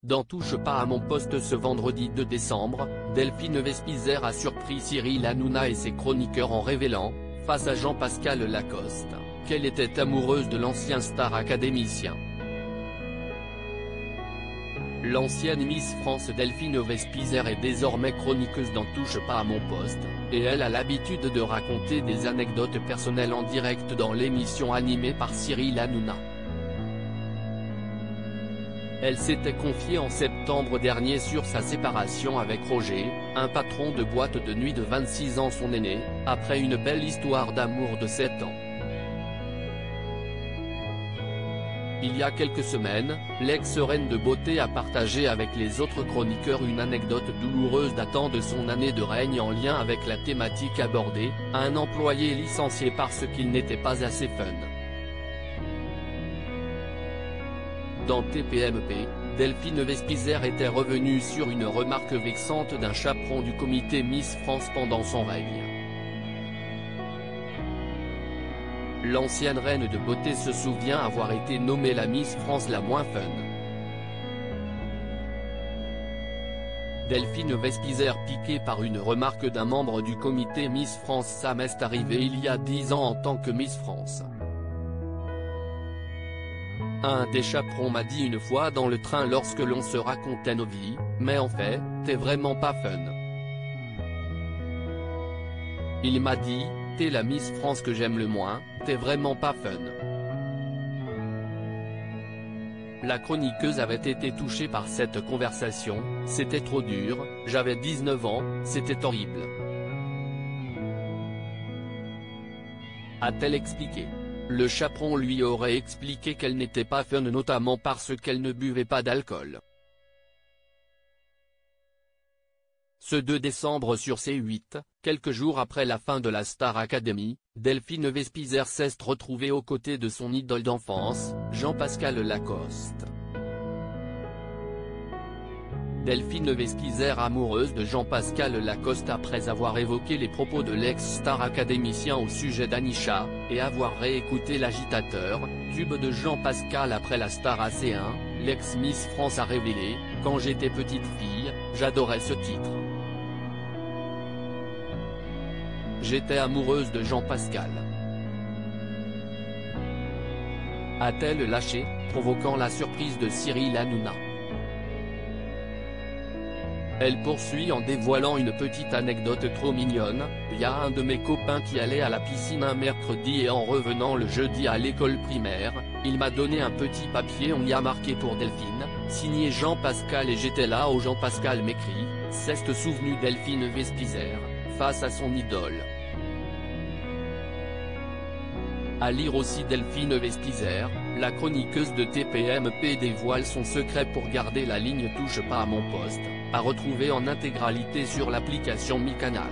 Dans Touche pas à mon poste ce vendredi 2 décembre, Delphine Vespizer a surpris Cyril Hanouna et ses chroniqueurs en révélant, face à Jean-Pascal Lacoste, qu'elle était amoureuse de l'ancien star académicien. L'ancienne Miss France Delphine Vespizer est désormais chroniqueuse dans Touche pas à mon poste, et elle a l'habitude de raconter des anecdotes personnelles en direct dans l'émission animée par Cyril Hanouna. Elle s'était confiée en septembre dernier sur sa séparation avec Roger, un patron de boîte de nuit de 26 ans son aîné, après une belle histoire d'amour de 7 ans. Il y a quelques semaines, l'ex-reine de beauté a partagé avec les autres chroniqueurs une anecdote douloureuse datant de son année de règne en lien avec la thématique abordée, un employé licencié parce qu'il n'était pas assez fun. Dans TPMP, Delphine Vespizer était revenue sur une remarque vexante d'un chaperon du comité Miss France pendant son règne. L'ancienne reine de beauté se souvient avoir été nommée la Miss France la moins fun. Delphine Vespizer piquée par une remarque d'un membre du comité Miss France. Ça m'est arrivé il y a 10 ans en tant que Miss France. Un des chaperons m'a dit une fois dans le train lorsque l'on se racontait nos vies, mais en fait, t'es vraiment pas fun. Il m'a dit, t'es la Miss France que j'aime le moins, t'es vraiment pas fun. La chroniqueuse avait été touchée par cette conversation, c'était trop dur, j'avais 19 ans, c'était horrible. A-t-elle expliqué. Le chaperon lui aurait expliqué qu'elle n'était pas fun notamment parce qu'elle ne buvait pas d'alcool. Ce 2 décembre sur C8, quelques jours après la fin de la Star Academy, Delphine Vespizer s'est retrouvée aux côtés de son idole d'enfance, Jean-Pascal Lacoste. Delphine Vespizer amoureuse de Jean-Pascal Lacoste après avoir évoqué les propos de l'ex-star académicien au sujet d'Anisha, et avoir réécouté l'agitateur, tube de Jean-Pascal après la Star AC1, l'ex-Miss France a révélé, « Quand j'étais petite fille, j'adorais ce titre. J'étais amoureuse de Jean-Pascal. » A-t-elle lâché, provoquant la surprise de Cyril Hanouna. Elle poursuit en dévoilant une petite anecdote trop mignonne, « Y a un de mes copains qui allait à la piscine un mercredi et en revenant le jeudi à l'école primaire, il m'a donné un petit papier, on y a marqué pour Delphine, signé Jean-Pascal et j'étais là où Jean-Pascal m'écrit, s'est souvenu Delphine Vespizer, face à son idole. » À lire aussi Delphine Vespizer, la chroniqueuse de TPMP dévoile son secret pour garder la ligne Touche pas à mon poste, à retrouver en intégralité sur l'application Mi Canal.